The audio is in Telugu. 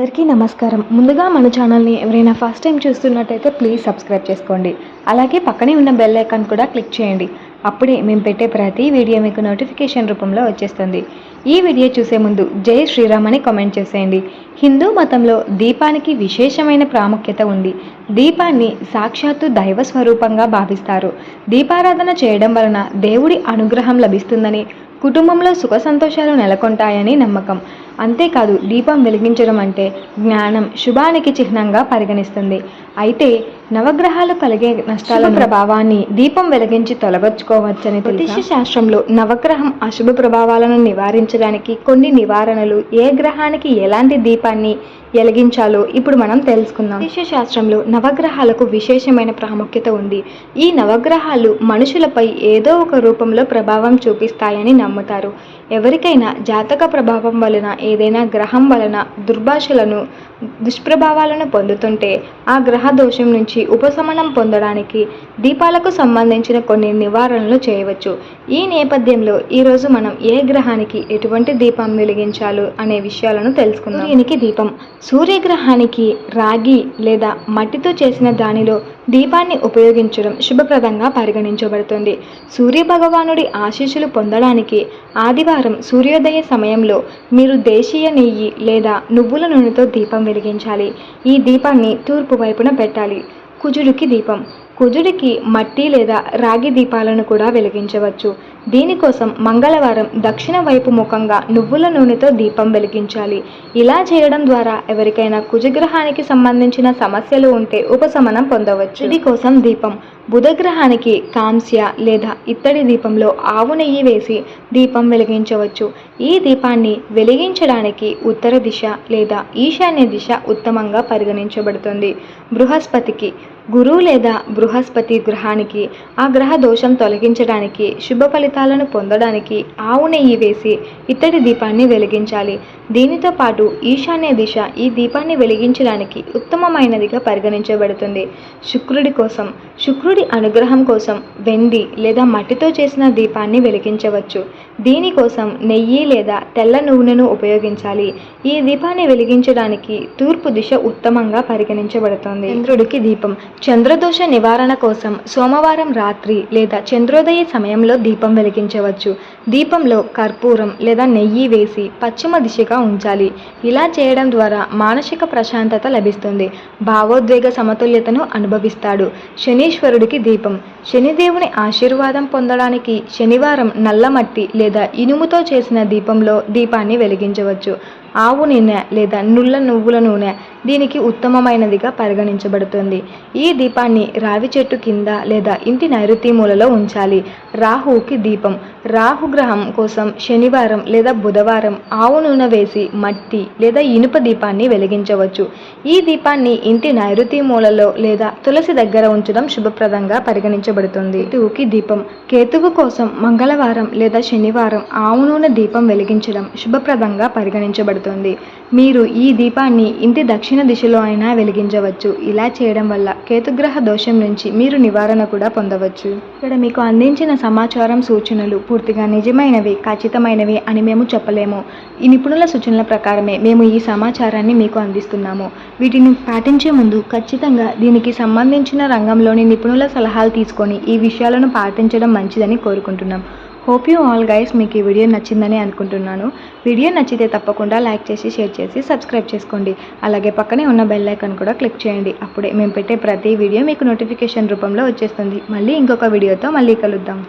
అందరికీ నమస్కారం. ముందుగా మన ఛానల్ని ఎవరైనా ఫస్ట్ టైం చూస్తున్నట్టయితే ప్లీజ్ సబ్స్క్రైబ్ చేసుకోండి. అలాగే పక్కనే ఉన్న బెల్ ఐకాన్ కూడా క్లిక్ చేయండి. అప్పుడే మేము పెట్టే ప్రతి వీడియో మీకు నోటిఫికేషన్ రూపంలో వచ్చేస్తుంది. ఈ వీడియో చూసే ముందు జై శ్రీరామ్ అని కామెంట్ చేసేయండి. హిందూ మతంలో దీపానికి విశేషమైన ప్రాముఖ్యత ఉంది. దీపాన్ని సాక్షాత్తు దైవ స్వరూపంగా భావిస్తారు. దీపారాధన చేయడం వలన దేవుడి అనుగ్రహం లభిస్తుందని, కుటుంబంలో సుఖ సంతోషాలు నెలకొంటాయని నమ్మకం. అంతేకాదు దీపం వెలిగించడం అంటే జ్ఞానం, శుభానికి చిహ్నంగా పరిగణిస్తుంది. అయితే నవగ్రహాలు కలిగే నష్టాల ప్రభావాన్ని దీపం వెలిగించి తొలగించుకోవచ్చని జ్యోతిష శాస్త్రంలో నవగ్రహం అశుభ ప్రభావాలను నివారించడానికి కొన్ని నివారణలు, ఏ గ్రహానికి ఎలాంటి దీపాన్ని వెలిగించాలో ఇప్పుడు మనం తెలుసుకుందాం. జ్యోతిష శాస్త్రంలో నవగ్రహాలకు విశేషమైన ప్రాముఖ్యత ఉంది. ఈ నవగ్రహాలు మనుషులపై ఏదో ఒక రూపంలో ప్రభావం చూపిస్తాయని నమ్ముతారు. ఎవరికైనా జాతక ప్రభావం వలన, ఏదైనా గ్రహం వలన దుష్ప్రభావాలను పొందుతుంటే ఆ గ్రహ దోషం నుంచి ఉపశమనం పొందడానికి దీపాలకు సంబంధించిన కొన్ని నివారణలు చేయవచ్చు. ఈ నేపథ్యంలో ఈరోజు మనం ఏ గ్రహానికి ఎటువంటి దీపం వెలిగించాలో అనే విషయాలను తెలుసుకుందాం. సూర్యునికి దీపం. సూర్యగ్రహానికి రాగి లేదా మట్టితో చేసిన దానిలో దీపాన్ని ఉపయోగించడం శుభప్రదంగా పరిగణించబడుతుంది. సూర్య భగవానుడి ఆశీస్సులు పొందడానికి ఆదివారం సూర్యోదయ సమయంలో మీరు దేశీయ నెయ్యి లేదా నువ్వుల నూనెతో దీపం వెలిగించాలి. ఈ దీపాన్ని తూర్పు వైపున పెట్టాలి. కుజుడికి దీపం. కుజుడికి మట్టి లేదా రాగి దీపాలను కూడా వెలిగించవచ్చు. దీనికోసం మంగళవారం దక్షిణ వైపు ముఖంగా నువ్వుల నూనెతో దీపం వెలిగించాలి. ఇలా చేయడం ద్వారా ఎవరికైనా కుజగ్రహానికి సంబంధించిన సమస్యలు ఉంటే ఉపశమనం పొందవచ్చు. ఇది కోసం దీపం. బుధగ్రహానికి కాంస్య లేదా ఇత్తడి దీపంలో ఆవు నెయ్యి వేసి దీపం వెలిగించవచ్చు. ఈ దీపాన్ని వెలిగించడానికి ఉత్తర దిశ లేదా ఈశాన్య దిశ ఉత్తమంగా పరిగణించబడుతుంది. బృహస్పతికి. గురువు లేదా బృహస్పతి గ్రహానికి ఆ గ్రహ దోషం తొలగించడానికి, శుభ ఫలితాలను పొందడానికి ఆవు నెయ్యి వేసి ఇత్తడి దీపాన్ని వెలిగించాలి. దీనితో పాటు ఈశాన్య దిశ ఈ దీపాన్ని వెలిగించడానికి ఉత్తమమైనదిగా పరిగణించబడుతుంది. శుక్రుడి కోసం. శుక్రుడి అనుగ్రహం కోసం వెండి లేదా మట్టితో చేసిన దీపాన్ని వెలిగించవచ్చు. దీనికోసం నెయ్యి లేదా తెల్ల నూనెను ఉపయోగించాలి. ఈ దీపాన్ని వెలిగించడానికి తూర్పు దిశ ఉత్తమంగా పరిగణించబడుతుంది. చంద్రుడికి దీపం. చంద్రదోష నివారణ కోసం సోమవారం రాత్రి లేదా చంద్రోదయ సమయంలో దీపం వెలిగించవచ్చు. దీపంలో కర్పూరం లేదా నెయ్యి వేసి పశ్చిమ దిశగా ఉంచాలి. ఇలా చేయడం ద్వారా మానసిక ప్రశాంతత లభిస్తుంది. భావోద్వేగ సమతుల్యతను అనుభవిస్తాడు. శనీశ్వరుడికి దీపం. శనిదేవుని ఆశీర్వాదం పొందడానికి శనివారం నల్ల మట్టి లేదా ఇనుముతో చేసిన దీపంలో దీపాన్ని వెలిగించవచ్చు. ఆవు నూనె లేదా నువ్వుల నూనె దీనికి ఉత్తమమైనదిగా పరిగణించబడుతుంది. ఈ దీపాన్ని రావి చెట్టు కింద లేదా ఇంటి నైరుతి మూలలో ఉంచాలి. రాహువుకి దీపం. రాహుగ్రహం కోసం శనివారం లేదా బుధవారం ఆవు నూనె వేసి మట్టి లేదా ఇనుప దీపాన్ని వెలిగించవచ్చు. ఈ దీపాన్ని ఇంటి నైరుతి మూలలో లేదా తులసి దగ్గర ఉంచడం శుభప్రదంగా పరిగణించబడుతుంది. కేతువుకి దీపం. కేతువు కోసం మంగళవారం లేదా శనివారం ఆవు నూనె దీపం వెలిగించడం శుభప్రదంగా పరిగణించబడుతుంది. మీరు ఈ దీపాన్ని ఇంటి దక్షిణ దిశలో అయినా వెలిగించవచ్చు. ఇలా చేయడం వల్ల కేతుగ్రహ దోషం నుంచి మీరు నివారణ కూడా పొందవచ్చు. ఇక్కడ మీకు అందించిన సమాచారం, సూచనలు పూర్తిగా నిజమైనవి, ఖచ్చితమైనవి అని మేము చెప్పలేము. ఈ నిపుణుల సూచనల ప్రకారమే మేము ఈ సమాచారాన్ని మీకు అందిస్తున్నాము. వీటిని పాటించే ముందు ఖచ్చితంగా దీనికి సంబంధించిన రంగంలోని నిపుణుల సలహాలు తీసుకొని ఈ విషయాలను పాటించడం మంచిదని కోరుకుంటున్నాం. హోప్ యూ ఆల్ గైస్ మీకు ఈ వీడియో నచ్చిందని అనుకుంటున్నాను. వీడియో నచ్చితే తప్పకుండా లైక్ చేసి, షేర్ చేసి, సబ్స్క్రైబ్ చేసుకోండి. అలాగే పక్కనే ఉన్న బెల్ ఐకాన్ కూడా క్లిక్ చేయండి. అప్పుడే మేము పెట్టే ప్రతి వీడియో మీకు నోటిఫికేషన్ రూపంలో వచ్చేస్తుంది. మళ్ళీ ఇంకొక వీడియోతో మళ్ళీ కలుద్దాం.